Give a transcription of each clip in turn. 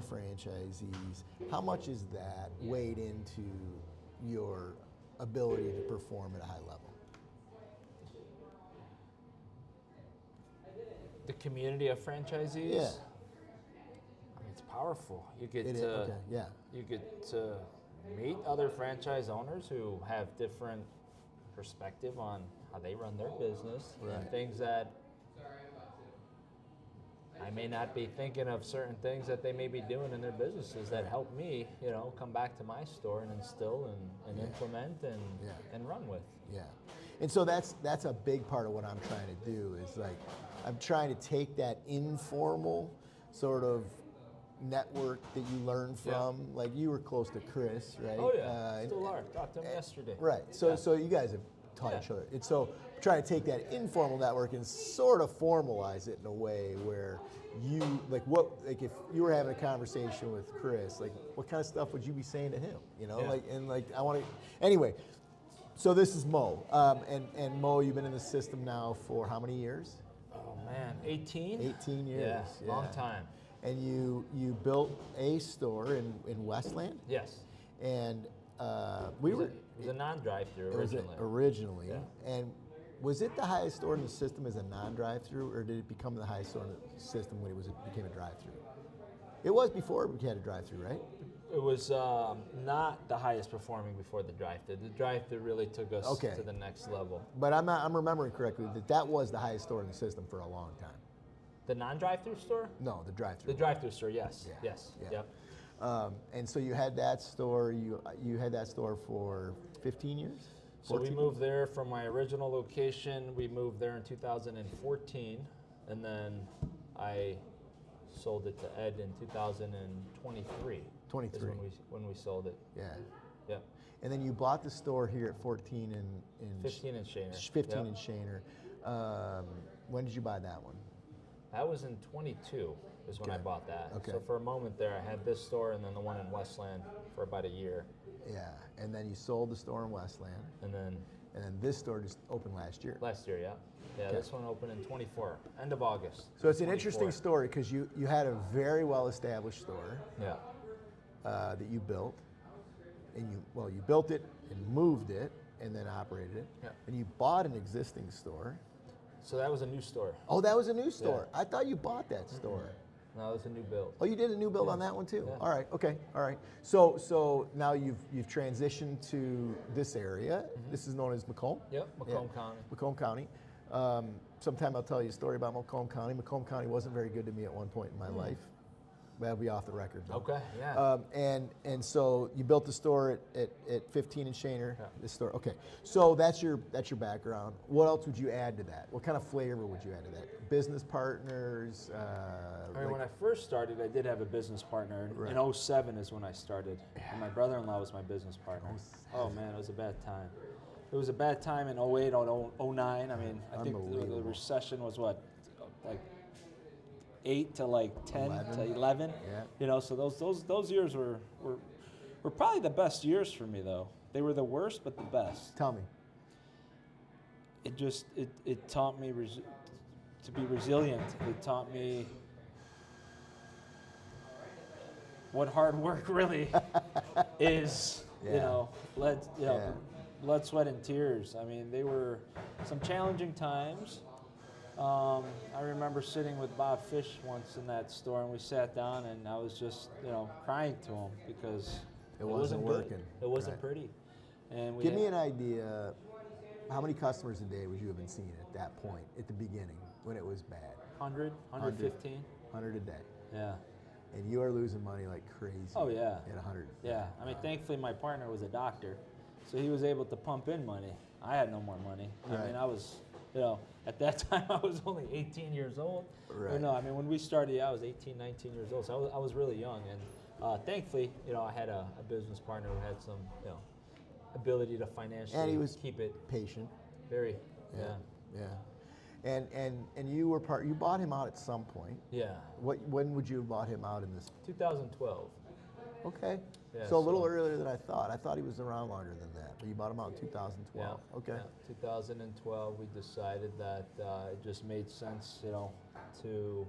franchisees. How much is that weighed into your ability to perform at a high level? The community of franchisees? Yeah. I mean, it's powerful. You get you get to meet other franchise owners who have different perspective on how they run their business and things that I may not be thinking of, certain things that they may be doing in their businesses that help me, you know, come back to my store and instill and implement and run with. Yeah. And so that's a big part of what I'm trying to do is like, I'm trying to take that informal sort of network that you learn from. Like you were close to Chris, right? Oh yeah, still are. Talked to him yesterday. Right. So you guys have taught each other. And so trying to take that informal network and sort of formalize it in a way where you like if you were having a conversation with Chris, like what kind of stuff would you be saying to him? You know, I want to. Anyway, so this is Mo, and Mo, you've been in the system now for how many years? Oh man, 18. 18 years. Yeah, long time. And you built a store in Westland? Yes. And it was a non-drive-through originally. Yeah. And was it the highest store in the system as a non-drive-through, or did it become the highest store in the system when it became a drive-through? It was before it became a drive-through, right? It was not the highest performing before the drive-through. The drive-through really took us to the next level. But I'm remembering correctly that was the highest store in the system for a long time. The non-drive-through store? No, the drive-through. The drive-through store, yes. Yeah. Yes. Yeah. Yep. And so you had that store. You had that store for 15 years. So we moved there from my original location. We moved there in 2014, and then I sold it to Ed in 2023. 23. Is when we sold it. Yeah. Yep. And then you bought the store here at 14 in 15 in Shaner. 15 in Shaner. When did you buy that one? That was in 22 is when I bought that. Okay. So for a moment there, I had this store and then the one in Westland for about a year. Yeah, and then you sold the store in Westland. And then this store just opened last year. Last year, yeah. Yeah, this one opened in 24, end of August. So it's an interesting story because you had a very well-established store that you built. And you built it and moved it and then operated it. Yeah. And you bought an existing store. So that was a new store. Oh, that was a new store. Yeah. I thought you bought that store. No, it was a new build. Oh, you did a new build on that one too? Yeah. All right, okay, all right. So now you've transitioned to this area. This is known as Macomb? Yep, Macomb County. Macomb County. Sometime I'll tell you a story about Macomb County. Macomb County wasn't very good to me at one point in my life. That'll be off the record, though. Okay, yeah. And so you built the store at 15 in Shaner. Yeah. This store, okay. So that's your background. What else would you add to that? What kind of flavor would you add to that? Business partners. When I first started, I did have a business partner. Right. In 07 is when I started, and my brother-in-law was my business partner. Oh man, it was a bad time. It was a bad time in 08 or 09. I mean, I think the recession was what, like 8 to like 10 to 11. Yeah. You know, so those years were probably the best years for me though. They were the worst, but the best. Tell me. It taught me to be resilient. It taught me what hard work really is. Yeah. You know, blood, sweat, and tears. I mean, they were some challenging times. I remember sitting with Bob Fish once in that store, and we sat down, and I was just, crying to him because it wasn't working. Good. It wasn't pretty. And give me an idea. How many customers a day would you have been seeing at that point, at the beginning, when it was bad? 100, 115. 100 a day. Yeah. And you are losing money like crazy. Oh yeah. At 100. Yeah. I mean, thankfully my partner was a doctor, so he was able to pump in money. I had no more money. Right. I mean, I was, at that time I was only 18 years old. Right. I mean, when we started, I was 18, 19 years old, so I was really young. And thankfully, I had a business partner who had some, ability to financially and he was keep it patient. Very. Yeah. And you bought him out at some point. Yeah. When would you have bought him out in this? 2012. Okay. Yeah, so a little earlier than I thought. I thought he was around longer than that, but you bought him out in 2012. Yeah. Okay. Yeah. 2012, we decided that it just made sense, to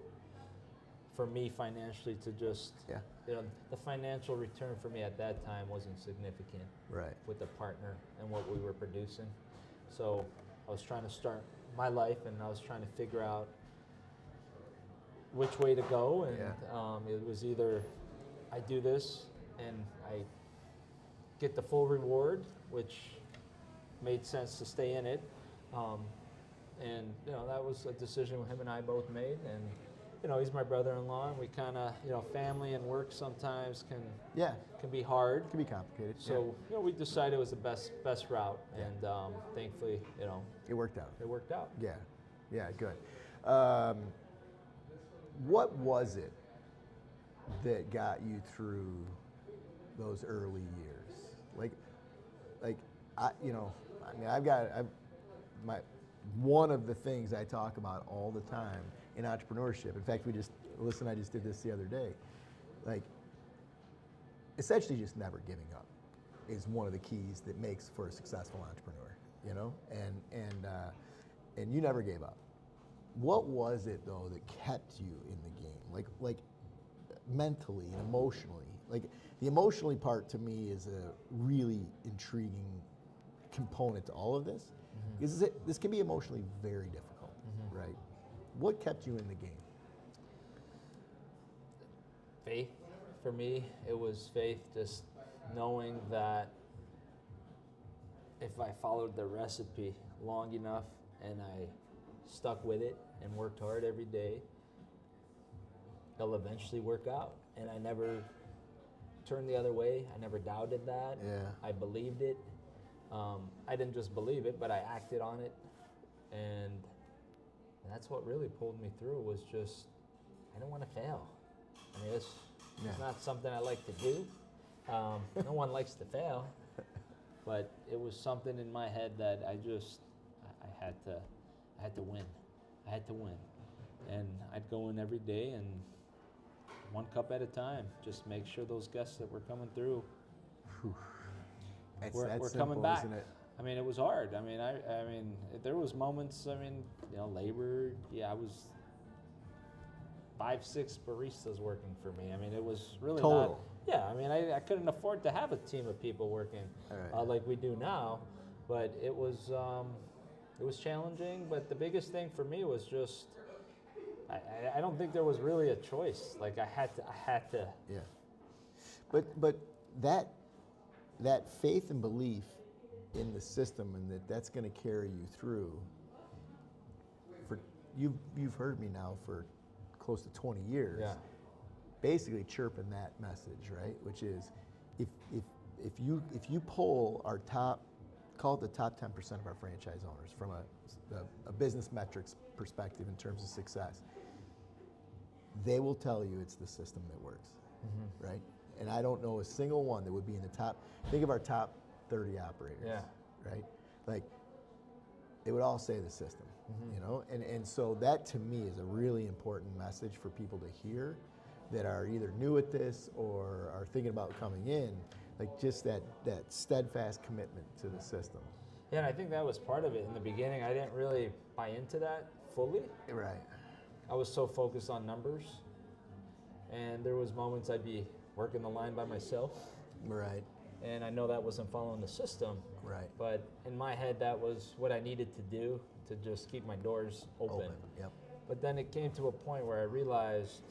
for me financially to just, Yeah. the financial return for me at that time wasn't significant Right. with the partner and what we were producing. So I was trying to start my life, and I was trying to figure out which way to go, and it was either I do this and I get the full reward, which made sense to stay in it, and that was a decision him and I both made. And he's my brother-in-law, and we kind of, family and work sometimes can be hard. It can be complicated. So we decided it was the best route, and thankfully it worked out. It worked out. Yeah, good. What was it that got you through those early years? One of the things I talk about all the time in entrepreneurship. In fact, I just did this the other day. Essentially, just never giving up is one of the keys that makes for a successful entrepreneur. And you never gave up. What was it though that kept you in the game? Like mentally and emotionally. The emotionally part to me is a really intriguing component to all of this. Because this can be emotionally very difficult, right? What kept you in the game? Faith. For me, it was faith, just knowing that if I followed the recipe long enough and I stuck with it and worked hard every day, it'll eventually work out. And I never turned the other way. I never doubted that. Yeah. I believed it. I didn't just believe it, but I acted on it. And that's what really pulled me through, was just, I don't want to fail. I mean, it's not something I like to do. No one likes to fail. But it was something in my head that I had to win. I had to win. And I'd go in every day and one cup at a time, just make sure those guests that were coming through were coming back. Isn't it? I mean, it was hard. I mean, there was moments, labor, I was 5-6 baristas working for me. I mean, it was really Total. I couldn't afford to have a team of people working like we do now, but it was challenging. But the biggest thing for me was just, I don't think there was really a choice. Like I had to. Yeah. But that faith and belief in the system, and that's going to carry you through. You've heard me now for close to 20 years. Yeah. Basically chirping that message, right? Which is, if you poll our call it the top 10% of our franchise owners from a business metrics perspective in terms of success, they will tell you it's the system that works, right? And I don't know a single one that would be in the top. Think of our top 30 operators, right? Like, they would all say the system, And so that to me is a really important message for people to hear that are either new at this or are thinking about coming in, like just that steadfast commitment to the system. Yeah, and I think that was part of it. In the beginning, I didn't really buy into that fully. Right. I was so focused on numbers, and there was moments I'd be working the line by myself. Right. And I know that wasn't following the system. Right. But in my head, that was what I needed to do to just keep my doors open. Yep. But then it came to a point where I realized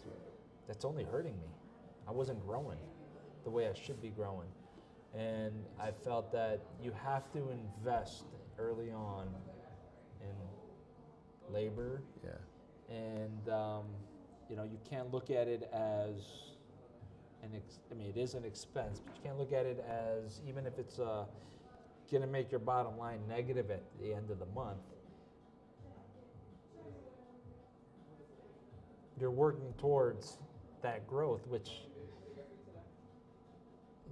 that's only hurting me. I wasn't growing the way I should be growing. And I felt that you have to invest early on in labor. Yeah. And, you can't look at it as it is an expense, but you can't look at it as, even if it's going to make your bottom line negative at the end of the month, you're working towards that growth, which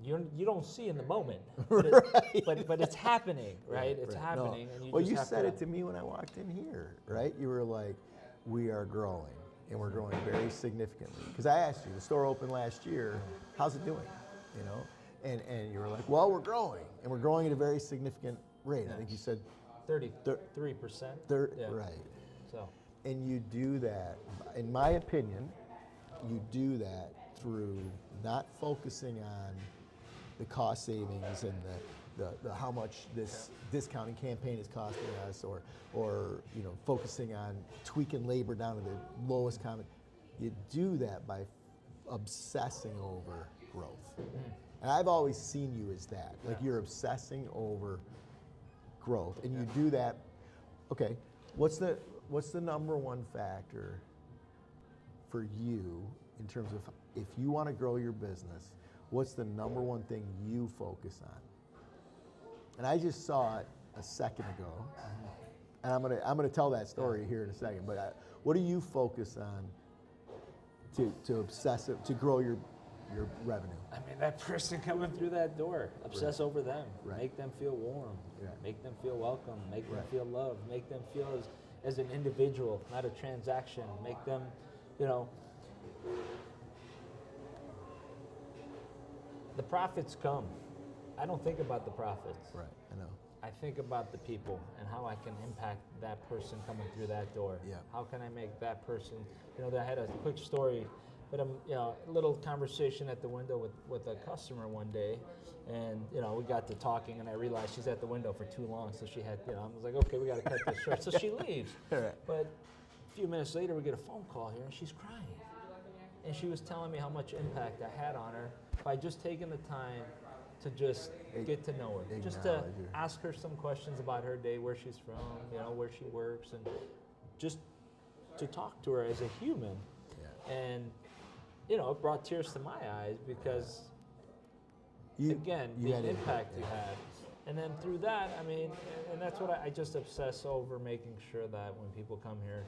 you don't see in the moment, but it's happening, right? It's happening. No. And you said it to me when I walked in here, right? You were like, we are growing, and we're growing very significantly. Because I asked you, the store opened last year, how's it doing? And you were like, well, we're growing, and we're growing at a very significant rate. I think you said 33%. Right. So. And you do that, in my opinion, you do that through not focusing on the cost savings and the how much this discounting campaign is costing us, or focusing on tweaking labor down to the lowest common. You do that by obsessing over growth. And I've always seen you as that. Like you're obsessing over growth, and you do that. Okay, what's the number one factor for you in terms of if you want to grow your business? What's the number one thing you focus on? And I just saw it a second ago, and I'm gonna tell that story here in a second. But what do you focus on to obsess it, to grow your revenue? I mean, that person coming through that door, obsess over them, make them feel warm, make them feel welcome, make them feel loved, make them feel as an individual, not a transaction, make them, the profits come. I don't think about the profits. Right, I know. I think about the people and how I can impact that person coming through that door. Yeah. How can I make that person, I had a quick story, but a little conversation at the window with a customer one day, and we got to talking, and I realized she's at the window for too long, so she had, I was like, okay, we got to cut this short, so she leaves. Right. But a few minutes later, we get a phone call here, and she's crying, and she was telling me how much impact I had on her by just taking the time to just get to know her, just to ask her some questions about her day, where she's from, where she works, and just to talk to her as a human. Yeah. And it brought tears to my eyes because, the impact you had. And then through that, and that's what I just obsess over, making sure that when people come here,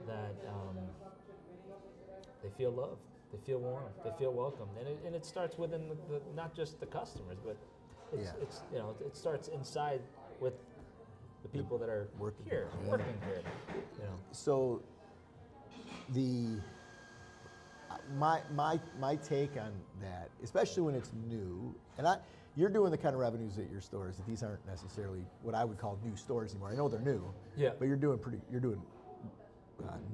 that they feel loved. They feel warm. They feel welcome, and it starts within the not just the customers, but it's it starts inside with the people that are working here. So my take on that, especially when it's new, and you're doing the kind of revenues at your stores that these aren't necessarily what I would call new stores anymore. I know they're new, but you're doing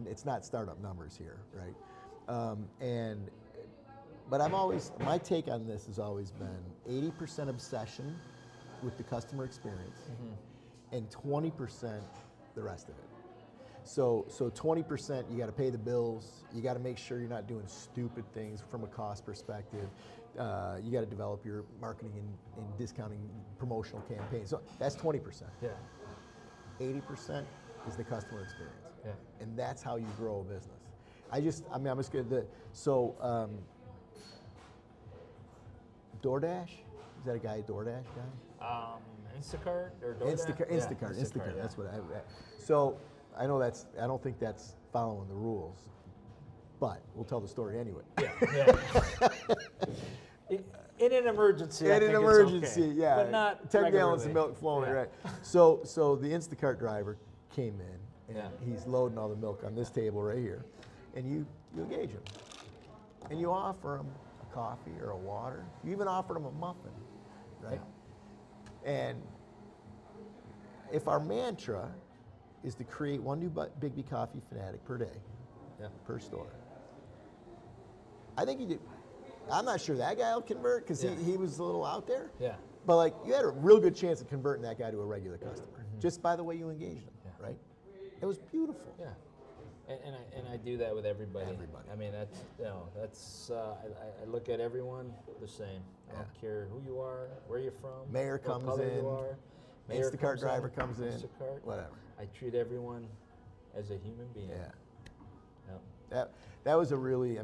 it's not startup numbers here, right? But my take on this has always been 80% obsession with the customer experience, and 20% the rest of it. So 20% you got to pay the bills. You got to make sure you're not doing stupid things from a cost perspective. You got to develop your marketing and discounting promotional campaigns. So that's 20%. Yeah. 80% is the customer experience. Yeah. And that's how you grow a business. I'm just gonna. DoorDash, is that a guy? DoorDash guy? Instacart or DoorDash? Instacart. That's what I. So I know I don't think that's following the rules, but we'll tell the story anyway. In an emergency. In an emergency, okay. Yeah. But not 10 gallons of milk flowing, right? So the Instacart driver came in, and he's loading all the milk on this table right here. And you engage him, and you offer him a coffee or a water. You even offered him a muffin, right? Yeah. And if our mantra is to create one new BIGGBY coffee fanatic per day, per store, I think you do. I'm not sure that guy will convert because he was a little out there. Yeah. But you had a real good chance of converting that guy to a regular customer just by the way you engaged him, right? It was beautiful. Yeah. And I do that with everybody. I mean, I look at everyone the same. I don't care who you are, where you're from, Mayor what comes color in, you are. Instacart driver comes in, Instacart, whatever. I treat everyone as a human being. Yeah. That was a really.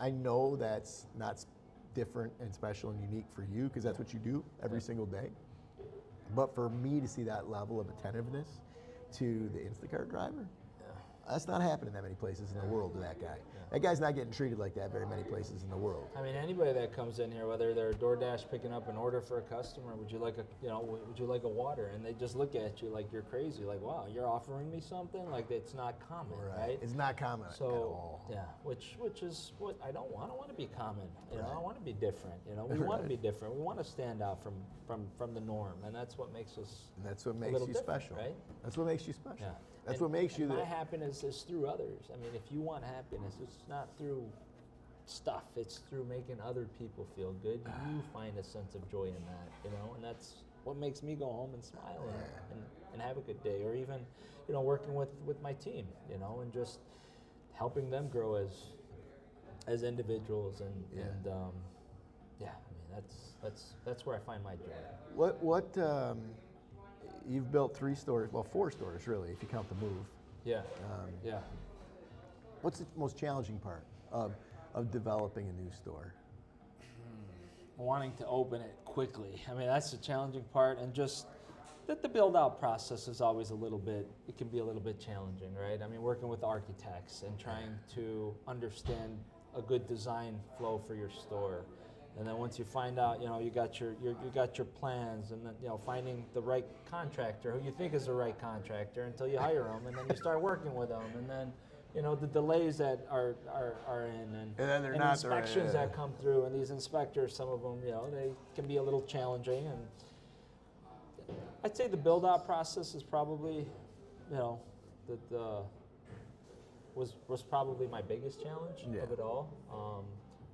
I know that's not different and special and unique for you because that's what you do every single day. But for me to see that level of attentiveness to the Instacart driver, that's not happening that many places in the world to that guy. That guy's not getting treated like that very many places in the world. I mean, anybody that comes in here, whether they're DoorDash picking up an order for a customer, would you like a water? And they just look at you like you're crazy, like, wow, you're offering me something? Like, it's not common, right? It's not common at all. Yeah, which is what I don't want. I want to be common. I want to be different. We want to be different. We want to stand out from the norm, and that's what makes us. And that's what makes you special, right? That's what makes you special. Yeah. That's what makes you. My happiness happiness is through others. I mean, if you want happiness, it's not through stuff. It's through making other people feel good. You find a sense of joy in that, you know, and that's what makes me go home and smile and have a good day. Or even, you know, working with my team, you know, and just helping them grow as individuals. And I mean, that's where I find my joy. What you've built 3 stores, well 4 stores really, if you count the move. Yeah. What's the most challenging part of developing a new store? Wanting to open it quickly. I mean, that's the challenging part, and just that the build out process is always it can be a little bit challenging, right? I mean, working with architects and trying to understand a good design flow for your store. And then once you find out, you know, you got your plans, and then, you know, finding the right contractor who you think is the right contractor until you hire them, and then you start working with them, and then, you know, the delays that are in, and then they're and not inspections that come through, and these inspectors, some of them, you know, they can be a little challenging. And I'd say the build out process is probably, you know, was probably my biggest challenge of it all.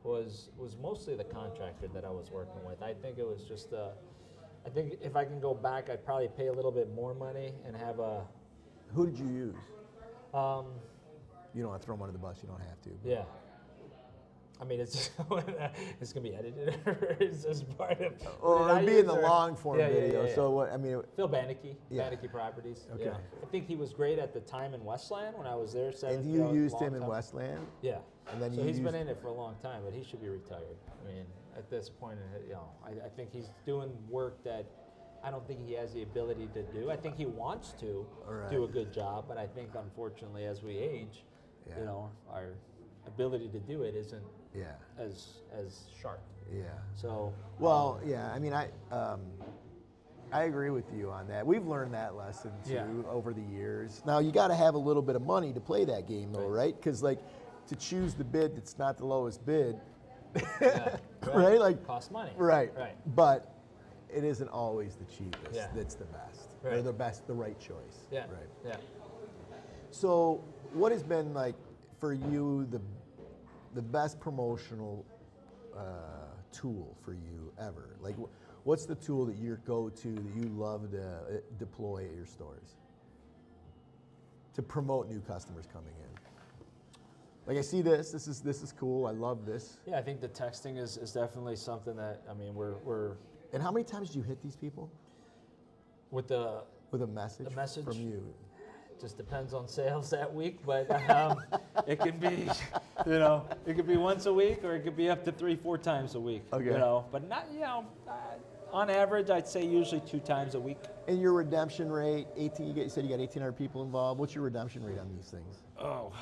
Was mostly the contractor that I was working with. I think it was just I think if I can go back, I'd probably pay a little bit more money and have a. Who did you use? You don't have to throw them under the bus. You don't have to. Yeah. I mean, it's it's gonna be edited, or is this part of? Well, it'll be in the long form video. Yeah. So what? I mean, Phil Bannicky, Bannicky Properties. Okay. Yeah. I think he was great at the time in Westland when I was there. And you used him in Westland? Yeah. And then so he's been in it for a long time, but he should be retired. I mean, at this point, you know, I think he's doing work that I don't think he has the ability to do. I think he wants to do a good job, but I think unfortunately, as we age, you know, our ability to do it isn't as sharp. Yeah. So. Well, I mean, I agree with you on that. We've learned that lesson too over the years. Now you got to have a little bit of money to play that game, though, right? Because like to choose the bid that's not the lowest bid, right? Like costs money. Right. But it isn't always the cheapest. That's the best, or the right choice. Yeah. Right. Yeah. So, what has been like for you the best promotional tool for you ever? Like, what's the tool that you go-to that you love to deploy at your stores to promote new customers coming in? Like, I see this. This is cool. I love this. Yeah, I think the texting is definitely something that, I mean, we're. And how many times do you hit these people? With a message from you. Just depends on sales that week, but it can be, you know, it could be once a week, or it could be up to 3-4 times a week. Okay. You know, but not, you know, on average, I'd say usually 2 times a week. And your redemption rate, 18. You said you got 1,800 people involved. What's your redemption rate on these things? Oh,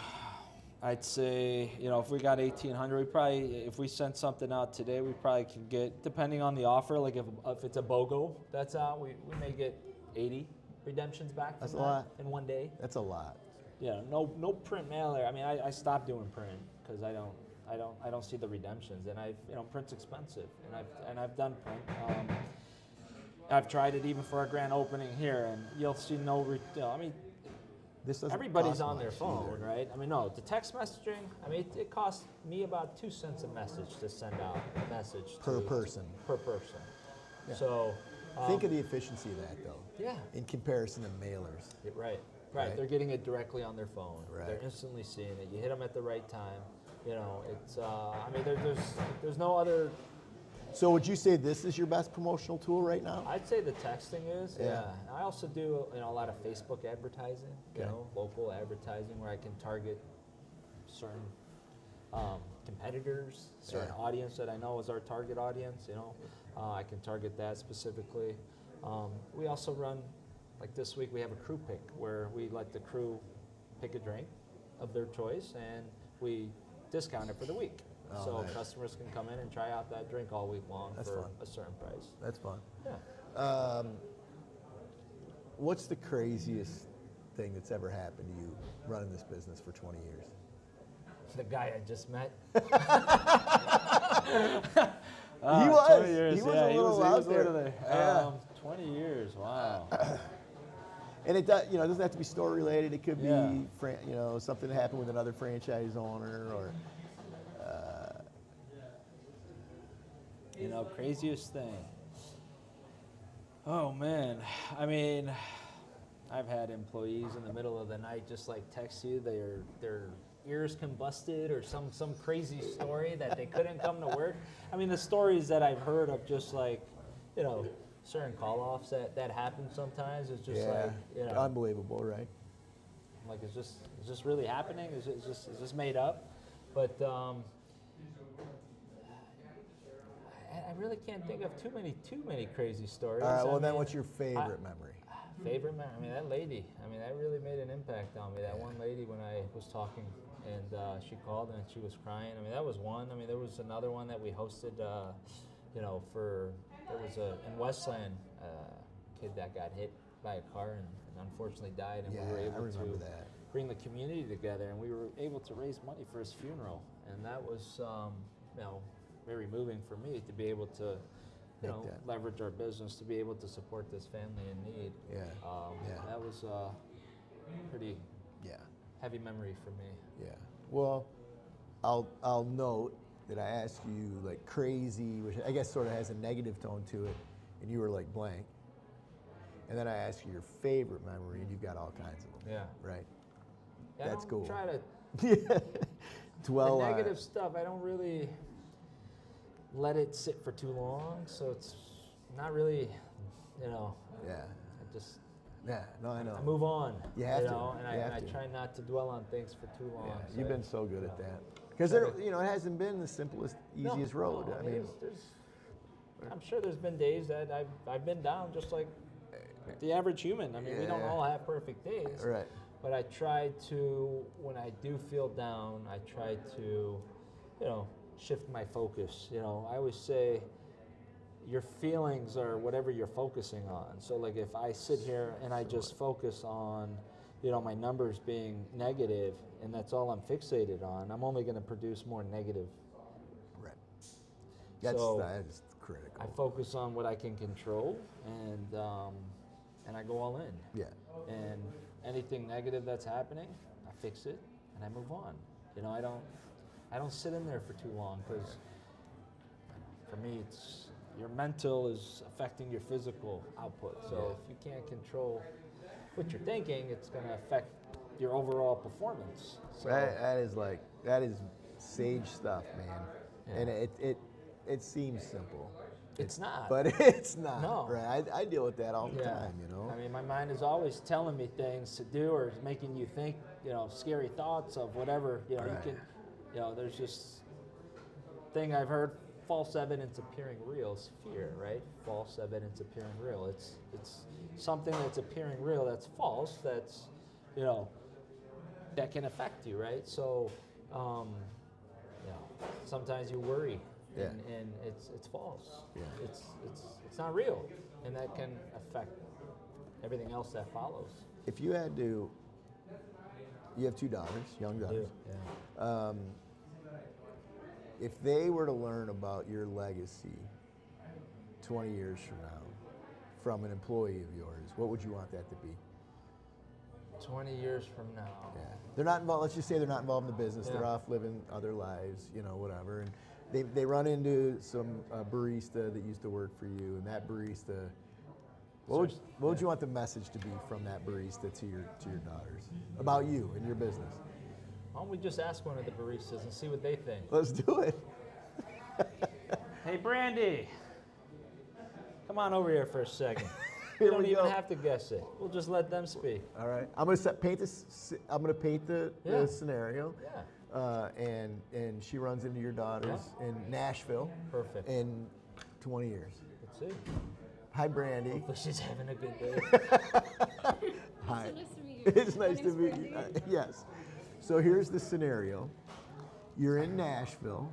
I'd say, you know, if we got 1,800, we probably, if we sent something out today, we probably can get, depending on the offer, like if it's a BOGO that's out, we may get 80 redemptions back. That's a lot in one day. That's a lot. Yeah, no print mailer. I mean, I stopped doing print because I don't see the redemptions, and print's expensive, and I've done print. I've tried it even for our grand opening here, and you'll see I mean. Everybody's on their phone, either. Right? I mean, no, the text messaging, I mean, it costs me about 2 cents a message to send out a message. Per person. Yeah. So. Think of the efficiency of that, though. Yeah. In comparison to mailers. Right. They're getting it directly on their phone. Right. They're instantly seeing it. You hit them at the right time. You know, it's, I mean, there's no other. So would you say this is your best promotional tool right now? I'd say the texting is, I also do, you know, a lot of Facebook advertising, you know, local advertising where I can target certain competitors, certain audience that I know is our target audience, you know. I can target that specifically. We also run, like this week we have a crew pick where we let the crew pick a drink of their choice and we discount it for the week. So nice. Customers can come in and try out that drink all week long for a certain price. That's fun. Yeah. What's the craziest thing that's ever happened to you running this business for 20 years? The guy I just met. He was. 20 years, he was a little out there. 20 years, wow. And it does, you know, it doesn't have to be store related. It could Yeah. be, you know, something that happened with another franchise owner, or You know, craziest thing. Oh man, I mean, I've had employees in the middle of the night just like text you their ears combusted or some crazy story that they couldn't come to work. I mean, the stories that I've heard of just like, you know, certain call-offs that happen sometimes is just yeah, like, you know, unbelievable, is this really happening? Is this made up? But I really can't think of too many crazy stories. All right. Well, I then, mean, what's your favorite memory? Favorite memory? I mean, that lady. I mean, that really made an impact on me. That one lady when I was talking, and she called and she was crying. I mean, that was one. I mean, there was another one that we hosted. You know, there was in Westland, kid that got hit by a car and unfortunately died, and Yeah, we were I able remember to that. bring the community together, and we were able to raise money for his funeral, and that was you know, very moving for me to be able to, you know, that. leverage our business to be able to support this family in need. Yeah. Yeah. That was pretty Yeah. heavy memory for me. Yeah. Well, I'll note that I asked you like crazy, which I guess sort of has a negative tone to it, and you were like blank. And then I asked you your favorite memory, and you've got all kinds of them. Yeah. Right. Yeah, That's I cool. don't try to Yeah. Dwell the on negative stuff. I don't really let it sit for too long, so it's not really, you know. Yeah. I just Yeah. No, I know. I move on. You have to. know, and You I have to. try not to dwell on things for too long. Yeah. so You've I- been so good you at know. that. Because you know, it hasn't been the simplest, No, easiest road. no, I mean, I'm sure there's been days that I've been down just like the average human. I mean, we don't Yeah. all have perfect days. right. But I try to, when I do feel down, I try to, you know, shift my focus. You know, I always say your feelings are whatever you're focusing on. So like if I sit here and I just focus on, you know, my numbers being negative and that's all I'm fixated on, I'm only going to produce more negative. Right. So That is critical. I focus on what I can control, and I go all in. Yeah. And anything negative that's happening, I fix it and I move on. You know, I don't sit in there for too long, because for me, it's your mental is affecting your physical output. So if you can't control what you're thinking, it's going to affect your overall performance. So that is sage stuff, man. Yeah. And it seems simple. it's not. But it's not. No. Right. I deal with that all the time, you know. I mean, my mind is always telling me things to do or making you think, you know, scary thoughts of whatever. You know, Right. you can, you know, there's just thing I've heard. False evidence appearing real is fear, right? False evidence appearing real. It's something that's appearing real that's false. That's, you know, that can affect you, right? So, you know, sometimes you worry. Yeah. And it's false. Yeah. It's not real, and that can affect everything else that follows. If you had to, you have 2 daughters, young daughters. Yeah. If they were to learn about your legacy 20 years from now, from an employee of yours, what would you want that to be? 20 years from now. Yeah. They're not involved. Let's just say they're not involved in the business. They're Yeah. off living other lives, you know, whatever. And they run into some barista that used to work for you, and that barista. What would you want the message to be from that barista to your daughters about you and your business? Why don't we just ask one of the baristas and see what they think? Let's do it. Hey, Brandy, come on over here for a second. Here You don't we even go. have to guess it. We'll just let them speak. All right. I'm gonna paint this. I'm gonna paint the Yeah. scenario. Yeah. And she runs into your daughters in Nashville Perfect. in 20 years. Let's see. Hi, Brandy. Hopefully she's having a good day. Hi. So nice to meet you. It's My nice to name's meet you. Brandy. Yes. So here's the scenario. You're in Nashville.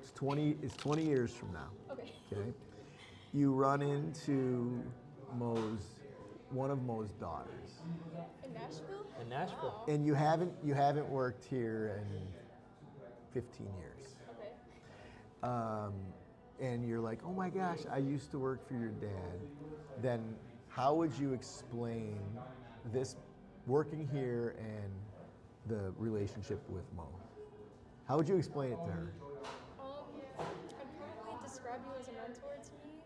It's 20 years from now. Okay. Okay. You run into one of Mo's daughters, In Nashville? In Nashville. and you haven't worked here in 15 years. Okay. And you're like, oh my gosh, I used to work for your dad. Then how would you explain this working here and the relationship with Mo? How would you explain it to her? I'd probably describe you as a mentor to me.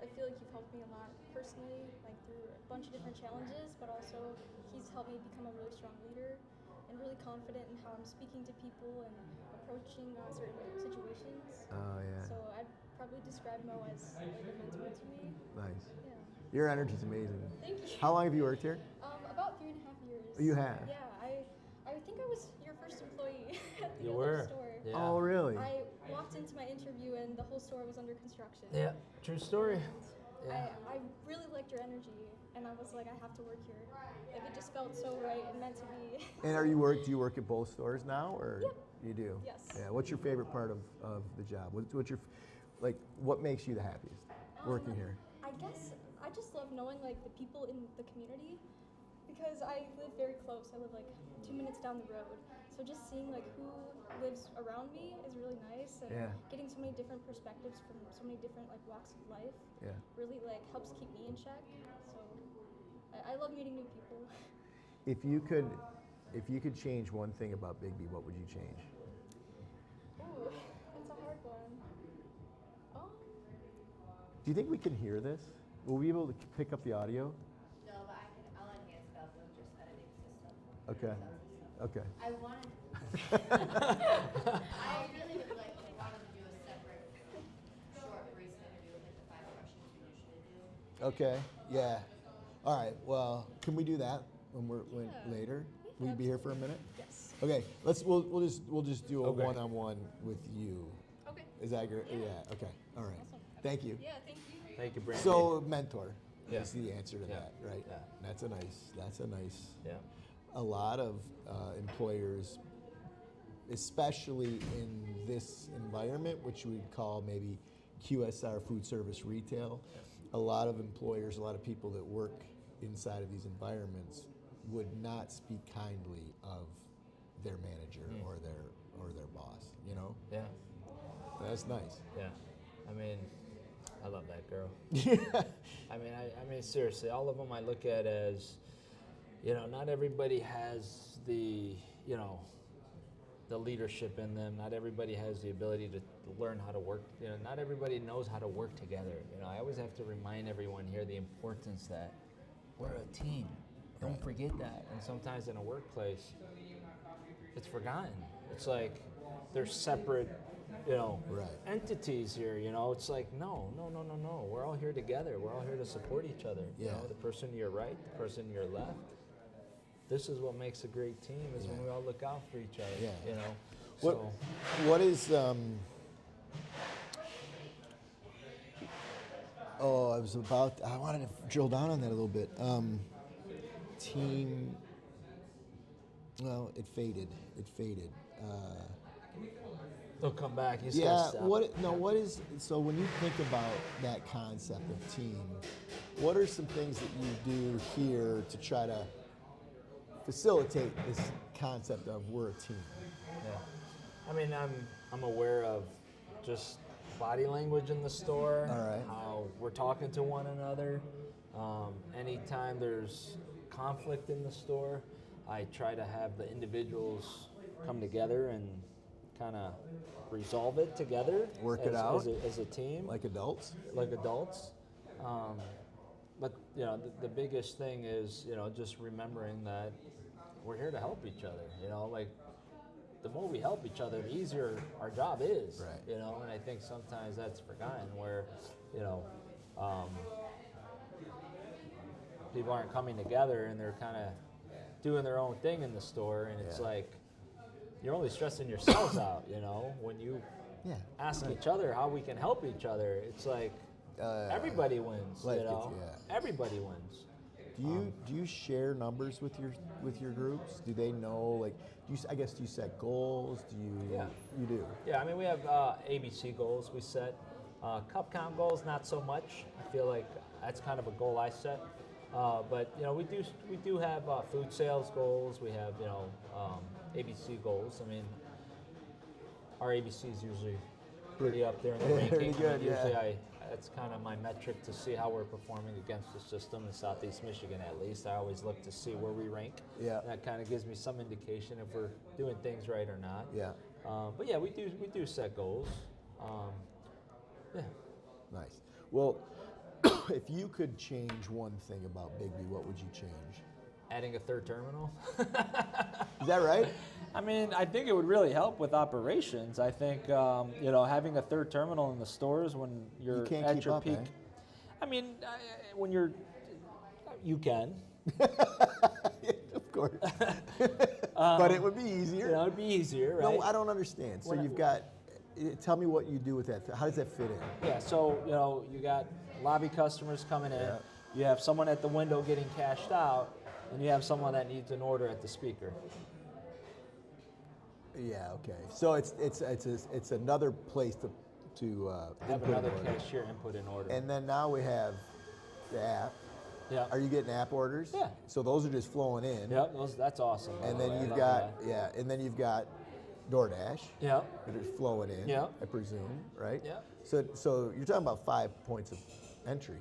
I feel like you've helped me a lot personally, like through a bunch of different challenges, but also he's helped me become a really strong leader and really confident in how I'm speaking to people and approaching certain situations. Oh yeah. So I'd probably describe Mo as like a mentor to me. Nice. Yeah. Your energy's amazing. Thank you. How long have you worked here? About 3.5 years. You have? Yeah, I think I was your first employee at the You other were. store. Yeah. Oh really? I walked into my interview and the whole store was under construction. Yeah, true story. Yeah. I really liked your energy, and I was like, I have to work here. Like it just felt so right and meant to be. And do you work at both stores now, or Yep. you do? Yes. Yeah. What's your favorite part of the job? What's your what makes you the happiest working here? I guess I just love knowing like the people in the community because I live very close. I live like 2 minutes down the road. So just seeing like who lives around me is really nice, and Yeah. getting so many different perspectives from so many different like walks of life Yeah. really like helps keep me in check. So I love meeting new people. If you could change one thing about BIGGBY, what would you change? Ooh, that's a hard one. Do you think we can hear this? Will we be able to pick up the audio? No, but I'll enhance that with just editing system. Okay. Okay. I wanted, I really would wanted to do a separate short brief interview with the 5 questions we usually do. Okay. Yeah. All right. Well, can we do that when Yeah. later? Yeah, Will you be here for a minute? Yes. Okay. We'll just do a Okay. one-on-one with you. Okay. Is that great? Yeah. Okay. All right. Awesome. Thank you. Yeah, thank you. Thank you, Brandon. So mentor Yeah. is the answer to Yeah. that, right? Yeah. That's a nice. Yeah. A lot of employers, especially in this environment, which we'd call maybe QSR, food service retail, a lot of employers, a lot of people that work inside of these environments would not speak kindly of their manager or their boss. You know, Yeah. that's nice. Yeah. I mean, I love that girl. Yeah. I mean, seriously, all of them I look at as, not everybody has the, the leadership in them. Not everybody has the ability to learn how to work. Not everybody knows how to work together. I always have to remind everyone here the importance that we're a team. Don't forget that. And sometimes in a workplace, it's forgotten. It's like they're separate, Right. entities here. It's like no. We're all here together. We're all here to support each other. Yeah. The person to your right, the person to your left. This is what makes a great team. Is when Yeah. we all look out for each other. Yeah. So, What is I wanted to drill down on that a little bit. Team. Well, it faded. they'll come back. He's Yeah. gotta stop. What is so when you think about that concept of team? What are some things that you do here to try to facilitate this concept of we're a team? Yeah. I mean, I'm aware of just body language in the store. All right. How we're talking to one another. Anytime there's conflict in the store, I try to have the individuals come together and kind of resolve it together. Work it out. as a team. Like adults? Like adults. But the biggest thing is just remembering that we're here to help each other. Like the more we help each other, the easier our job is. Right. And I think sometimes that's forgotten where people aren't coming together and they're kind of doing their own thing in the store, and it's Yeah. like you're only stressing yourselves out. When you Yeah. ask each other how we can help each other, it's like everybody wins. life gets- yeah. Everybody wins. Do you share numbers with your groups? Do they know I guess do you set goals? Do you? Yeah. You do. Yeah, I mean we have ABC goals we set. Cup count goals not so much. I feel like that's kind of a goal I set. But we do have food sales goals. We have ABC goals. I mean our ABC is usually pretty up there in the Pretty ranking. good, Usually yeah. I That's kind of my metric to see how we're performing against the system in Southeast Michigan. At least I always look to see where we rank. Yeah. And that kind of gives me some indication if we're doing things right or not. Yeah. But yeah, we do set goals. Yeah. Nice. Well, if you could change one thing about BIGGBY, what would you change? Adding a third terminal. Is that right? I mean, I think it would really help with operations. I think having a third terminal in the stores when you're You can't at keep your up, peak. eh? I mean, when you can. Of course. But it would be easier. It'd be easier, right? No, I don't understand. So you've got. Tell me what you do with that. How does that fit in? Yeah. So you got lobby customers coming in. Yeah. You have someone at the window getting cashed out, and you have someone that needs an order at the speaker. Yeah. Okay. So it's another place to Have input another an order. cashier input an order. And then now we have the app. Yeah. Are you getting app orders? Yeah. So those are just flowing in. Yep. That's awesome. by And the then way. I you've love got that. and then you've got DoorDash. Yep. That are flowing in. Yeah. I presume, right? Yeah. So you're talking about 5 points of entry.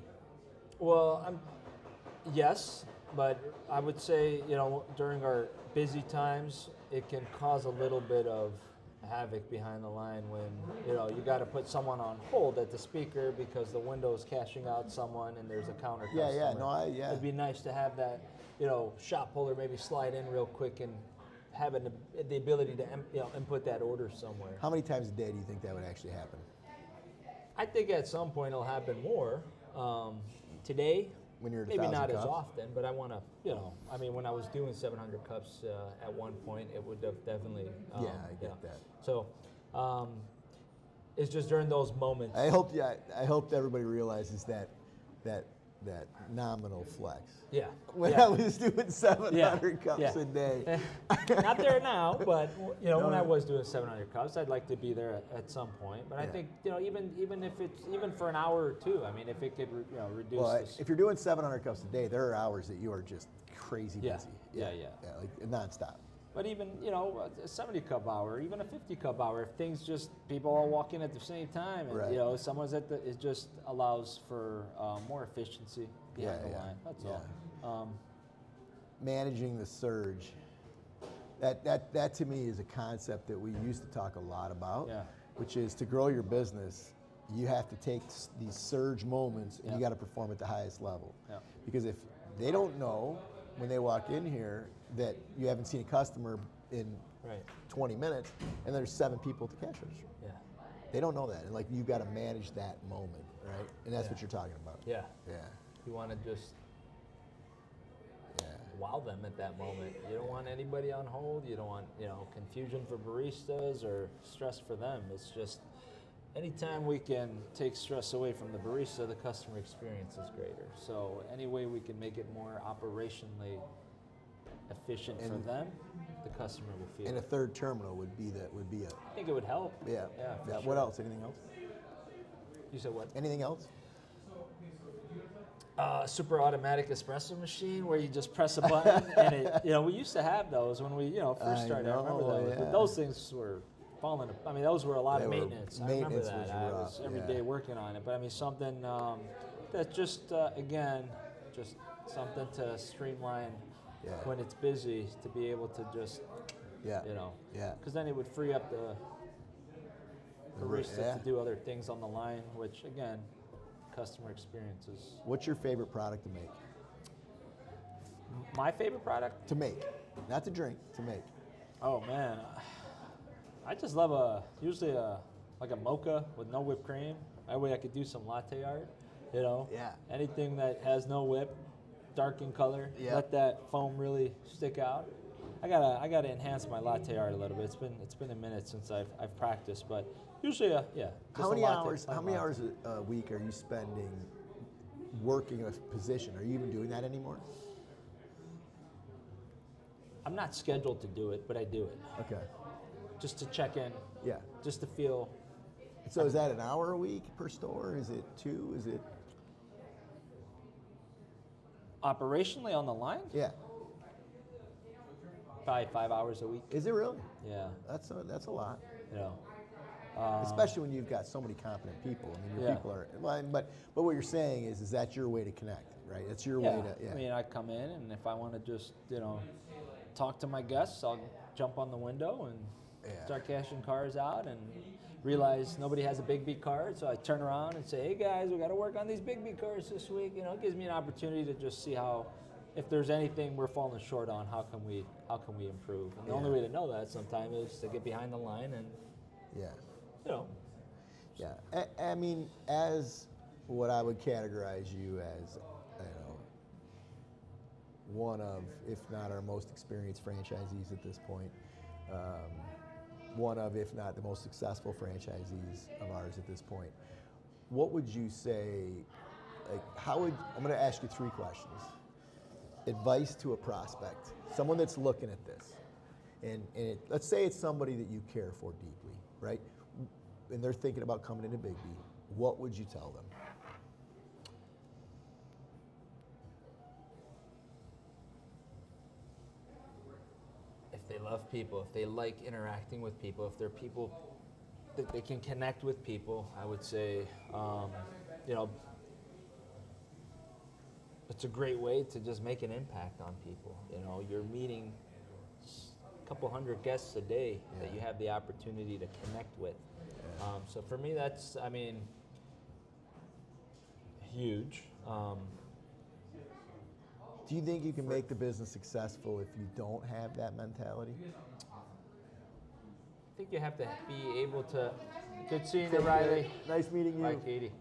Well, yes, but I would say, during our busy times, it can cause a little bit of havoc behind the line when, you got to put someone on hold at the speaker because the window's cashing out someone and there's a counter Yeah, customer. yeah, no, yeah. It'd be nice to have that, shop puller maybe slide in real quick and having the ability to input that order somewhere. How many times a day do you think that would actually happen? I think at some point it'll happen more. Today, When you're at maybe 1,000 not as cups? often, but I want to, when I was doing 700 cups at one point, it would have definitely. Yeah, I get that. So, it's just during those moments. I hope everybody realizes that nominal flex. Yeah. When yeah. I was doing 700 cups yeah. a day. Not there now, but when I No. was doing 700 cups, I'd like to be there at some point. But I Yeah. think even if it's even for an hour or two, I mean, if it could reduce. Well, this, if you're doing 700 cups a day, there are hours that you are just crazy Yeah. busy. Yeah. Like nonstop. But even, a 70 cup hour, even a 50 cup hour, if things just, people all walk in at the same time and, Right. someone's it just allows for more efficiency behind the Yeah, line. That's yeah. all. Managing the surge. That to me is a concept that we used to talk a lot about, Yeah. which is to grow your business, you have to take these surge moments and you Yeah. got to perform at the highest level. Yeah. Because if they don't know when they walk in here that you haven't seen a customer in Right. 20 minutes and there's 7 people at the cash register. Yeah. They don't know that. And like you've got to manage that moment, right? And that's Yeah. what you're talking about. Yeah. Yeah. You want to just Yeah. wow them at that moment. You don't want anybody on hold. You don't want, confusion for baristas or stress for them. It's just anytime we can take stress away from the barista, the customer experience is greater. So any way we can make it more operationally efficient for And- them, the customer will feel And a it. third terminal would be a I think it would help. yeah. Yeah, for What sure. else? Anything else? You said what? Anything else? Super automatic espresso machine where you just press a button and it, we used to have those when we, first I started. I remember know, those. yeah. But those things were falling. I mean, those were a lot They of were- maintenance. I remember maintenance that. was I rough, was every yeah. day working on it. But I mean, something that just again, just something to streamline Yeah. when it's busy to be able to just, Yeah. Yeah. because then it would free up the barista Yeah. to do other things on the line, which again, customer experiences. What's your favorite product to make? My favorite product? To make, not to drink. To make. Oh man, I just love usually like a mocha with no whipped cream. That way I could do some latte art. Yeah. Anything that has no whip, dark in color. Yeah. Let that foam really stick out. I gotta enhance my latte art a little bit. It's been a minute since I've practiced, but usually just How a many latte, hours? plain How many latte. hours a week are you spending working a position? Are you even doing that anymore? I'm not scheduled to do it, but I do it Okay. just to check in, Yeah. just to feel. So is that an hour a week per store? Is it 2? Is it? Operationally on the line, Yeah. probably 5 hours a week. Is it really? Yeah. That's a lot. Especially when you've got so many competent people. I mean, your Yeah. people are. Well, but what you're saying is that's your way to connect, right? It's your way to. Yeah. I mean, I come in, and if I want to just, talk to my guests, I'll jump on the window and start cashing cars out, and realize nobody has a BIGGBY card, so I turn around and say, hey guys, we got to work on these BIGGBY cars this week. It gives me an opportunity to just see how, if there's anything we're falling short on, how can we improve? And the only way to know that sometimes is to get behind the line and, Yeah. Yeah. I mean, as what I would categorize you as, one of, if not our most experienced franchisees at this point, one of, if not the most successful franchisees of ours at this point, what would you say, I'm going to ask you 3 questions. Advice to a prospect, someone that's looking at this, and let's say it's somebody that you care for deeply, right? And they're thinking about coming into BIGGBY, what would you tell them? if they love people, if they like interacting with people, if they're people that they can connect with people, I would say, it's a great way to just make an impact on people. You're meeting a couple hundred guests a day that you have the opportunity to connect with. So for me, that's, huge. Do you think you can make the business successful if you don't have that mentality? I think you have to be able to. Good seeing you, Riley. Nice meeting you. Bye, Katie.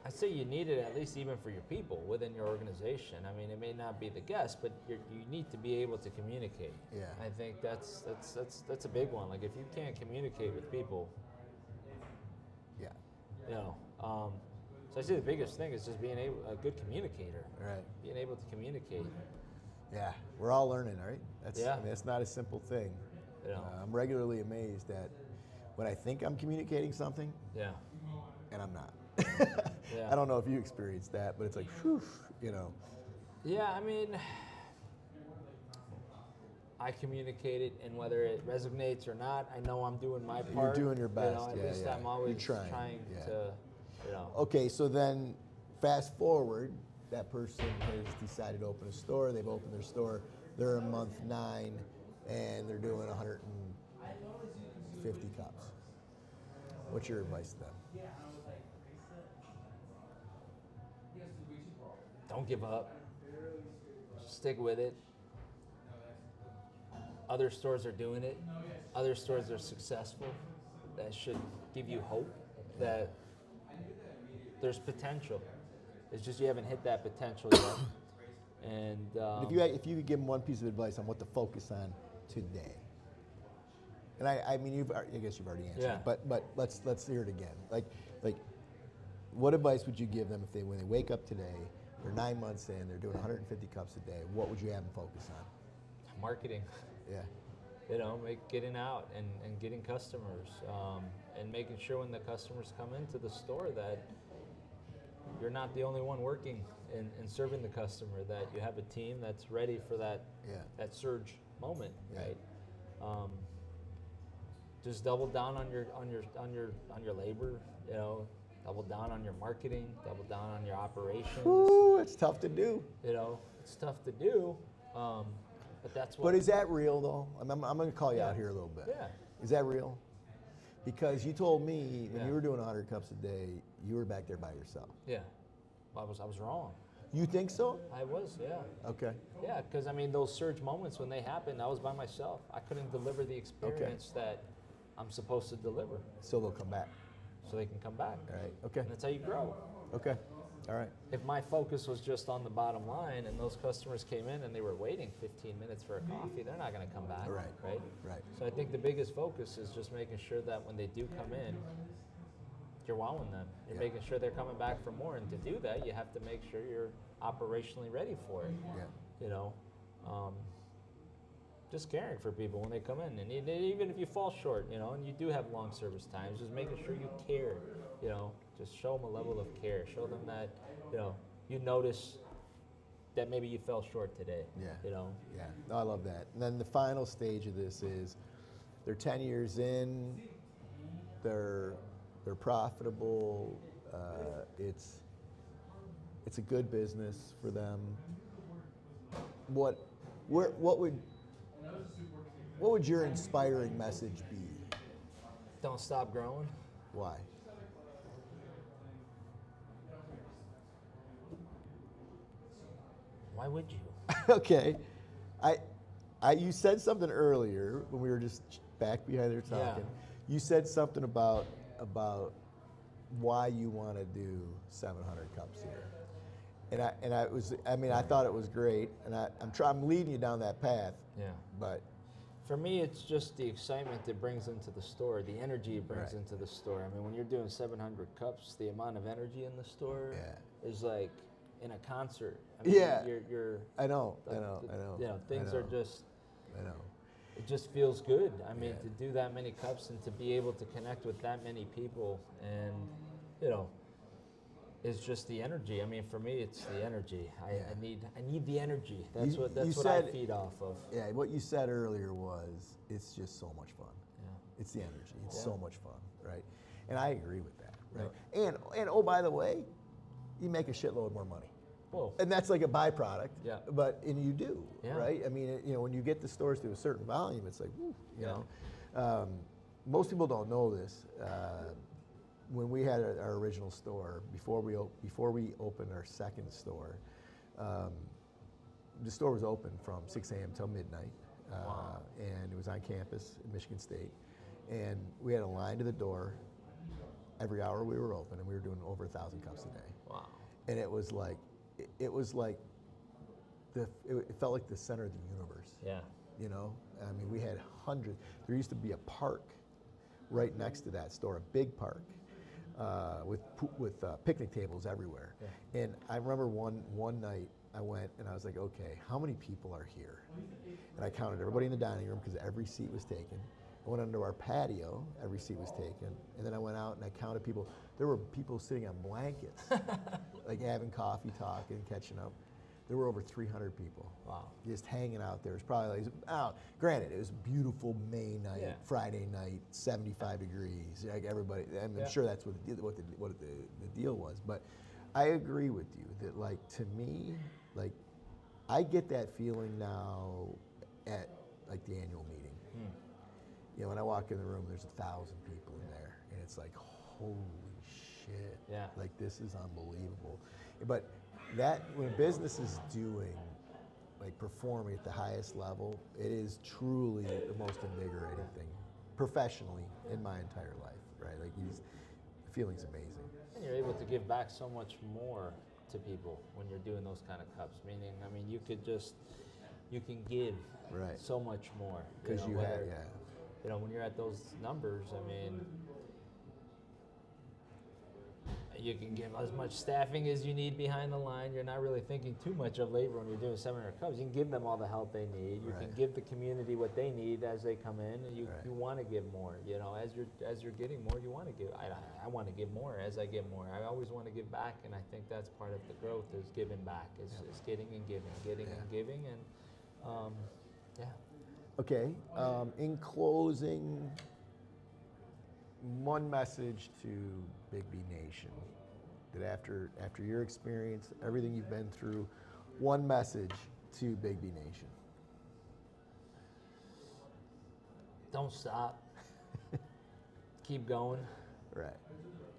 I'd say you need it at least even for your people within your organization. It may not be the guest, but you need to be able to communicate. Yeah. I think that's a big one. Like if you can't communicate with people, so I say the biggest thing is just being a good communicator. Right. Being able to communicate. Yeah, we're all learning, right? That's Yeah. That's not a simple thing. I'm regularly amazed at when I think I'm communicating something, Yeah. and I'm not. Yeah. I don't know if you experienced that, but it's like, whew, Yeah, I communicate it, and whether it resonates or not, I know I'm doing my part. You're doing your best. At least I'm always trying to. Okay, so then fast forward, that person has decided to open a store. They've opened their store. They're in month 9, and they're doing 150 cups. What's your advice to them? Don't give up. Stick with it. Other stores are doing it. Other stores are successful. That should give you hope that there's potential. It's just you haven't hit that potential yet. And if you could give them one piece of advice on what to focus on today, and I guess you've already answered it, but let's hear it again. Like, what advice would you give them when they wake up today? They're 9 months in. They're doing 150 cups a day. What would you have them focus on? Marketing. Yeah. Getting out and getting customers, and making sure when the customers come into the store that you're not the only one working and serving the customer, that you have a team that's ready for that surge moment, right? Just double down on your labor, double down on your marketing, double down on your operations. Ooh, it's tough to do. It's tough to do, but that's what. But is that real though? I'm going to call you out here a little bit. Yeah. Is that real? Because you told me when you were doing 100 cups a day, you were back there by yourself. Yeah. I was wrong. You think so? I was, yeah. Okay. Yeah, because those surge moments when they happened, I was by myself. I couldn't deliver the experience that I'm supposed to deliver. So they'll come back. So they can come back. All right. Okay. And that's how you grow. Okay. All right. If my focus was just on the bottom line and those customers came in and they were waiting 15 minutes for a coffee, they're not going to come back. Right. Right. So I think the biggest focus is just making sure that when they do come in, you're wowing them. You're making sure they're coming back for more. And to do that, you have to make sure you're operationally ready for it. Yeah. Just caring for people when they come in. And even if you fall short, and you do have long service times, just making sure you care, just show them a level of care. Show them that, you notice that maybe you fell short today. Yeah. Yeah. No, I love that. And then the final stage of this is they're 10 years in, they're profitable. It's a good business for them. What would your inspiring message be? Don't stop growing. Why? Why would you? Okay, you said something earlier when we were just back behind there talking. Yeah. You said something about why you want to do 700 cups here, and I thought it was great, and I'm leading you down that path. Yeah. But For me, it's just the excitement it brings into the store, the energy it brings Right. into the store. I mean, when you're doing 700 cups, the amount of energy in the store is like in a concert. I mean, Yeah. you're I know. You know, things are just. I know. It just feels good. I mean, Yeah. to do that many cups and to be able to connect with that many people, and you know, it's just the energy. I mean, for me, it's the energy. I need the energy. That's You what I said- feed off of. Yeah, what you said earlier was it's just so much fun. Yeah. It's the energy. It's Yeah. so much fun, right? And I agree with that, right? And oh, by the way, you make a shitload more money. Whoa. And that's like a byproduct. Yeah. And you do, Yeah. right? I mean, when you get the stores to a certain volume, it's like, woo, you Yeah. know. Most people don't know this. When we had our original store, before we opened our second store, the store was open from 6 a.m. till midnight, Wow. and it was on campus at Michigan State. And we had a line to the door every hour we were open, and we were doing over 1,000 cups a day. Wow. And it was like it felt like the center of the universe. Yeah. You know, I mean, we had hundreds. There used to be a park right next to that store, a big park, with picnic tables everywhere. Yeah. And I remember one night I went and I was like, okay, how many people are here? And I counted everybody in the dining room because every seat was taken. I went under our patio, every seat was taken, and then I went out and I counted people. There were people sitting on blankets, like having coffee, talking, catching up. There were over 300 people. Wow. Just hanging out there. It was probably granted, it was a beautiful May night, Yeah. Friday night, 75 degrees. Like everybody, I'm Yeah. sure that's what the deal was. But I agree with you that, like, to me, like, I get that feeling now at like the annual meeting. You know, when I walk in the room, there's 1,000 people in there, and it's like, holy shit! Yeah. Like, this is unbelievable. But that when a business is doing, like, performing at the highest level, it is truly the most invigorating thing, professionally, in my entire life. Right? Like, the feeling's amazing. And you're able to give back so much more to people when you're doing those kind of cups. Meaning, I mean, you can give Right. so much more. Because you whether- have, yeah. You know, when you're at those numbers, I mean, you can give as much staffing as you need behind the line. You're not really thinking too much of labor when you're doing 700 cups. You can give them all the help they need. You can Right. give the community what they need as they come in, and you Right. want to give more. You know, as you're getting more, you want to give. I want to give more as I get more. I always want to give back, and I think that's part of the growth is giving back. Is getting and giving, and giving, and yeah. Okay. In closing, one message to BIGGBY Nation. That after your experience, everything you've been through, one message to BIGGBY Nation. Don't stop. Keep going. Right.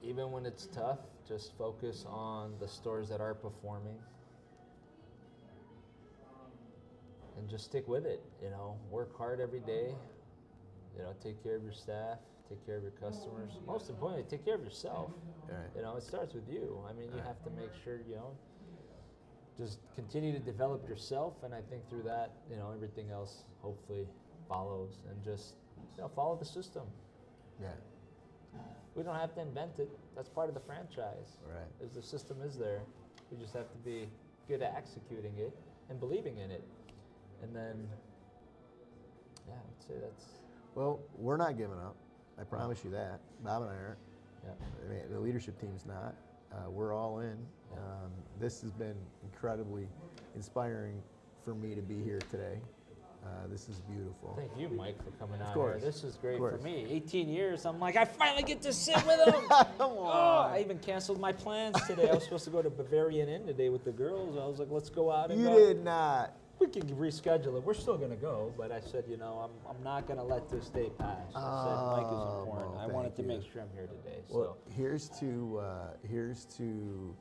Even when it's tough, just focus on the stores that are performing. And just stick with it, you know. Work hard every day. You know, take care of your staff, take care of your customers. Most importantly, take care of yourself. Right. You know, it starts with you. I mean, you have to make sure, you know, just continue to develop yourself, and I think through that, you know, everything else hopefully follows, and just, you know, follow the system. Yeah. We don't have to invent it. That's part of the franchise. Right. Is the system is there. We just have to be good at executing it and believing in it. And then, yeah, I'd say that's. Well, we're not giving up. I promise you that. Bob and I aren't. Yeah. I mean, the leadership team's not. We're all in. This has been incredibly inspiring for me to be here today. This is beautiful. Thank you, Mike, for coming out course. here. This is great Of for course. me. 18 years, I'm like, I finally get to sit with him. Come Oh, on. I even canceled my plans today. I was supposed to go to Bavarian Inn today with the girls. I was like, let's go out and You go. did not. We can reschedule it. We're still going to go, but I said, I'm not going to let this day pass. I said, Mike is Oh, important. Mo, I wanted to thank you. make sure I'm here today. Well, here's to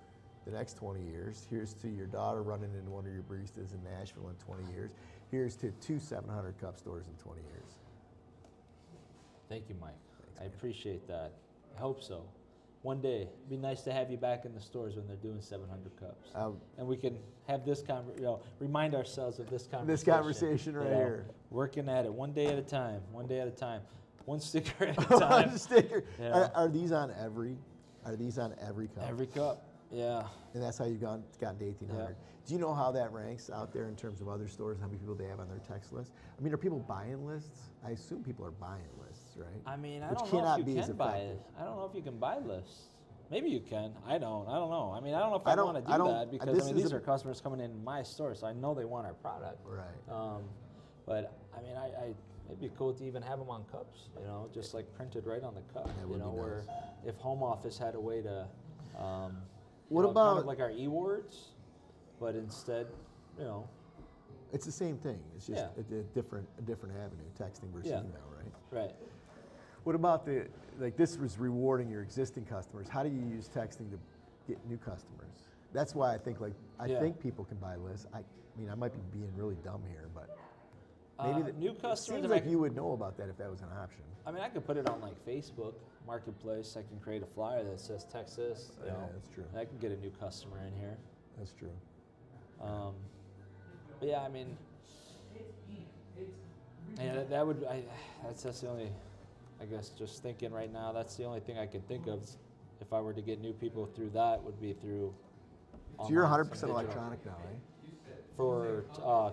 the next 20 years. Here's to your daughter running into one of your baristas in Nashville in 20 years. Here's to 2 700 Cup stores in 20 years. Thank you, Mike. I appreciate that. I hope so. One day, it'd be nice to have you back in the stores when they're doing 700 cups, and we can have this remind ourselves of this conversation. This conversation right here. Working at it, one day at a time, one day at a time, one sticker at a time. Sticker. Yeah. Are these on every? Are these on every cup? Every cup, yeah. And that's how you've gotten to 1,800. Yeah. Do you know how that ranks out there in terms of other stores? How many people they have on their text list? I mean, are people buying lists? I assume people are buying lists, right? I mean, I Which don't know cannot if you be as can buy effective. it. I don't know if you can buy lists. Maybe you can. I don't know. I mean, I don't know if I I don't- want to I do don't- that because this I mean, is these a- are customers coming in my store, so I know they want our product. Right. But I mean, it'd be cool to even have them on cups, just like printed right on the cup. That would be Where nice. if home office had a way to, What kind about- of like our e-wards, but instead, It's the same thing. It's just Yeah. a different avenue, texting versus Yeah. email, right? right? What about this was rewarding your existing customers. How do you use texting to get new customers? That's why I think Yeah. think people can buy lists. I mean, I might be being really dumb here, but maybe New it customers. seems like you would know about that if that was an option. I mean, I could put it on like Facebook Marketplace. I can create a flyer that says Texas. Yeah, that's true. I can get a new customer in here. That's true. But yeah, I mean, yeah, that's the only, I guess, just thinking right now, that's the only thing I can think of. If I were to get new people through that, would be through. So you're online, 100% some digital. electronic now, right? For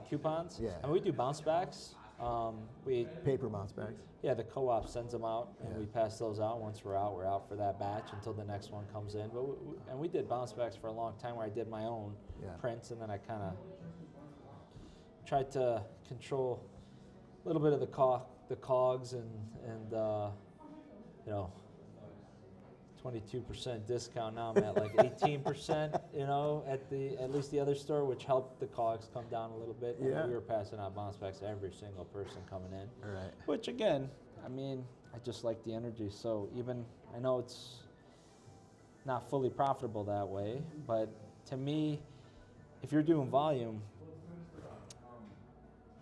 coupons. Yeah. And we do bounce backs. Paper bounce backs. Yeah, the co-op sends them out, and Yeah. we pass those out. Once we're out for that batch until the next one comes in. But we did bounce backs for a long time, where I did my own Yeah. prints, and then I kind of tried to control a little bit of the cogs and 22% discount. Now I'm at like 18%, at least the other store, which helped the cogs come down a little bit. And Yeah. we were passing out bounce backs to every single person coming in. All right. Which again, I mean, I just like the energy. So even, I know it's not fully profitable that way, but to me, if you're doing volume,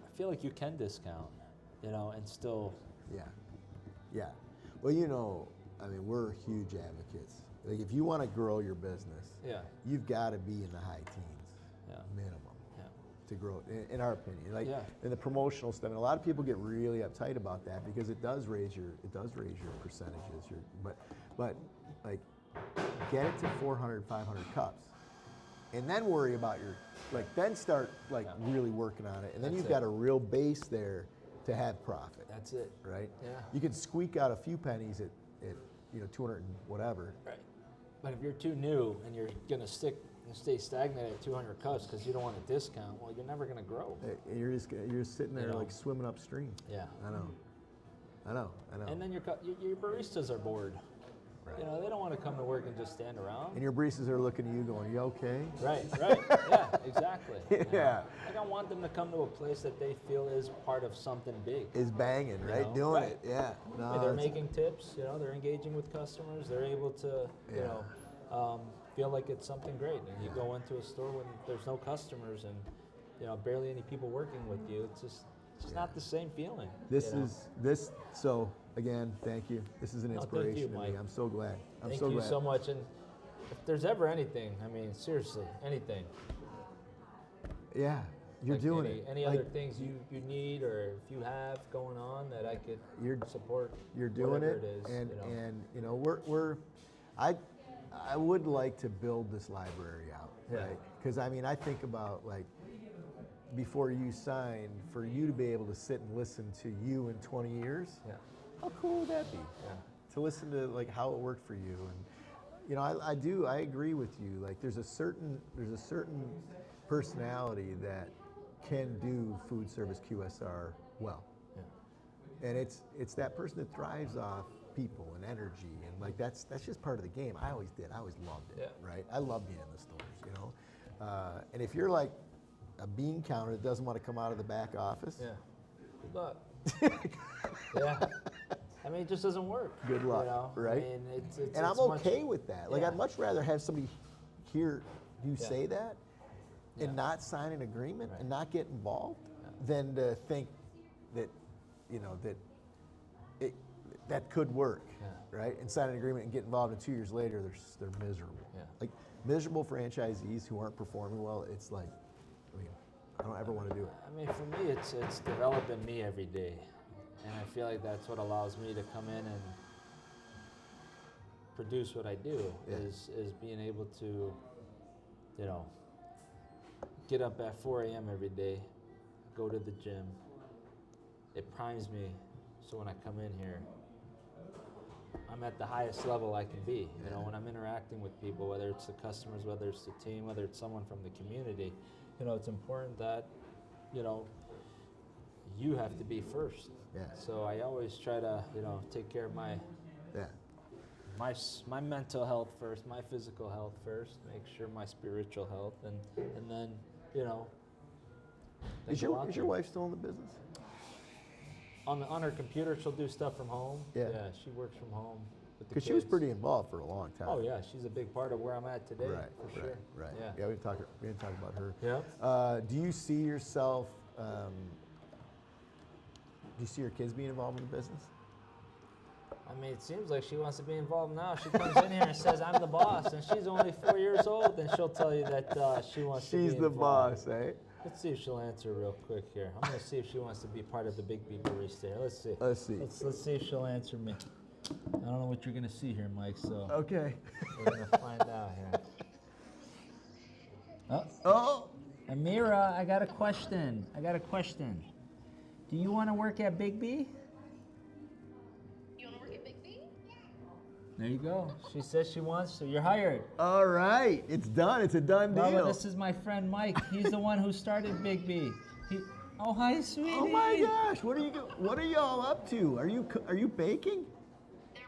I feel like you can discount, and still. Yeah. Yeah. Well, I mean, we're huge advocates. Like, if you want to grow your business, Yeah. you've got to be in the high teens, Yeah. minimum, Yeah. to grow. In our opinion, Yeah. in the promotional stuff, and a lot of people get really uptight about that because it does raise your percentages. But like, get it to 400, 500 cups, and then worry about then start really working on it, and then That's you've it. got a real base there to have profit. That's it. Right? Yeah. You can squeak out a few pennies at 200 and whatever. Right. But if you're too new and you're gonna stay stagnant at 200 cups because you don't want a discount, well, you're never gonna grow. And you're just sitting there You know. like swimming upstream. Yeah. I know. And then your baristas are bored. Right. They don't want to come to work and just stand around. And your baristas are looking at you going, "You okay?" Right. Yeah, exactly. Yeah. Like, I want them to come to a place that they feel is part of something big. Is banging, You right? know? Doing Right. it. Yeah. No, Hey, they're it's- making tips, they're engaging with customers, they're able to, Yeah. feel like it's something great. And you go into a store when there's no customers and, barely any people working with you, it's just not the same feeling. So again, thank you. This is an No, thank inspiration you, to me. Mike. I'm so glad. Thank you so much. And if there's ever anything, I mean, seriously, anything. Yeah. You're like doing any, it. Any Like, other things you need or if you have going on that I could support? You're doing whatever it, is, and I would like to build this library out, Yeah. right? Because I think about before you sign, for you to be able to sit and listen to you in 20 years. Yeah. How cool would that be? Yeah. To listen to how it worked for you, and I agree with you. Like there's a certain personality that can do food service QSR well. Yeah. And it's that person that thrives off people and energy, and like that's just part of the game. I always did. I always loved it. Yeah. Right. I love being in the stores. You know. And if you're like a bean counter that doesn't want to come out of the back office, Yeah. Good luck. Yeah. I mean, it just doesn't work. Good luck, You know? right? I mean, it's and I'm it's much- okay with that. Like Yeah. I'd much rather have somebody hear you Yeah. say that and Yeah. not sign an agreement Right. and not get involved than to think that, you know, that could work, Yeah. right? And sign an agreement and get involved, and 2 years later they're miserable. Yeah. Like miserable franchisees who aren't performing well. It's like, I mean, I don't ever want to do it. I mean, for me, it's developing me every day, and I feel like that's what allows me to come in and produce what I do. Yeah. Is being able to, you know, get up at 4 a.m. every day, go to the gym. It primes me, so when I come in here, I'm at the highest level I can be. You know, when I'm interacting with people, whether it's the customers, whether it's the team, whether it's someone from the community, you know, it's important that, you know, you have to be first. Yeah. So I always try to, you know, take care of my Yeah. my mental health first, my physical health first, make sure my spiritual health, and then, you know. then Is go out your there. wife still in the business? On her computer, she'll do stuff from home. Yeah. Yeah, she works from home with the Because she was kids. pretty involved for a long time. Oh yeah, she's a big part of where I'm at today. Right, for sure. right. Yeah. Yeah, we didn't talk about her. Yeah. Do you see yourself? Do you see your kids being involved in the business? I mean, it seems like she wants to be involved now. She comes in here and says, "I'm the boss," and she's only 4 years old, and she'll tell you that she wants to be She's the involved. boss, eh? Let's see if she'll answer real quick here. I'm gonna see if she wants to be part of the BIGGBY barista here. Let's see. Let's see. Let's see if she'll answer me. I don't know what you're gonna see here, Mike. So Okay. we're gonna find out here. Oh, Oh, Amira, I got a question. Do you want to work at BIGGBY? You want to work at BIGGBY? There you go. She says she wants to. You're hired. all right. It's done. It's a done Baba, deal. this is my friend Mike. He's the one who started BIGGBY. Oh, hi, sweetie. Oh my gosh! What are y'all up to? Are you baking? They're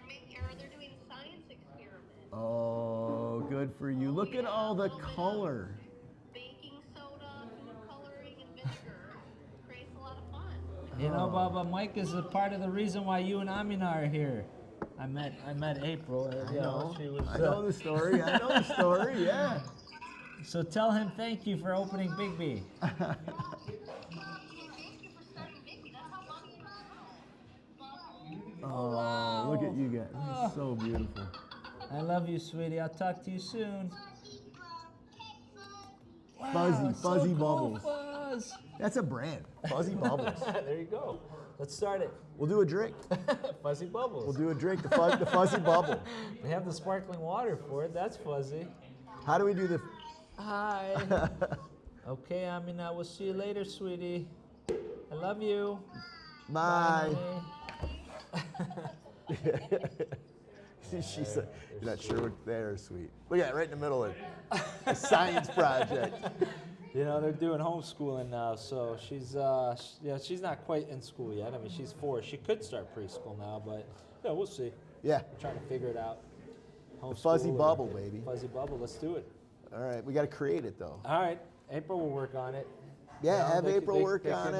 doing science experiments. Oh, good for you. Look at all the color. Baking soda, food coloring, and vinegar. Creates a lot of fun. You know, Baba, Mike is a part of the reason why you and Amina are here. I met April. You know, she was. I know the story. I know the story. Yeah. So tell him thank you for opening BIGGBY. Thank you for starting BIGGBY. That's how Mommy and I Oh, wow. look at you guys. This is so beautiful. I love you, sweetie. I'll talk to you soon. Fuzzy, so fuzzy cool, bubbles. Fuzz. That's a brand. Fuzzy bubbles. There you go. Let's start it. We'll do a drink. Fuzzy bubbles. We'll do a drink. The fuzzy bubble. We have the sparkling water for it. That's fuzzy. How do we do the? Hi. Okay, Amina. We'll see you later, sweetie. I love you. Bye. Bye. She's like, you're not sure what they're sweet. Look at it, right in the middle of a science project. You know, they're doing homeschooling now, so she's she's not quite in school yet. I mean, she's 4. She could start preschool now, but yeah, we'll see. Yeah. We're trying to figure it out. Fuzzy Homeschool or- bubble, baby. Fuzzy bubble. Let's do it. All right, we got to create it though. All right, April will work on it. Yeah, You know, have they- April they- work they on can,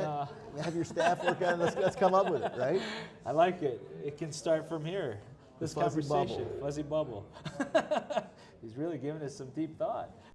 it. Have your staff work on it. Let's come up with it, right? I like it. It can start from here. This fuzzy conversation, bubble. fuzzy bubble. He's really giving us some deep thought.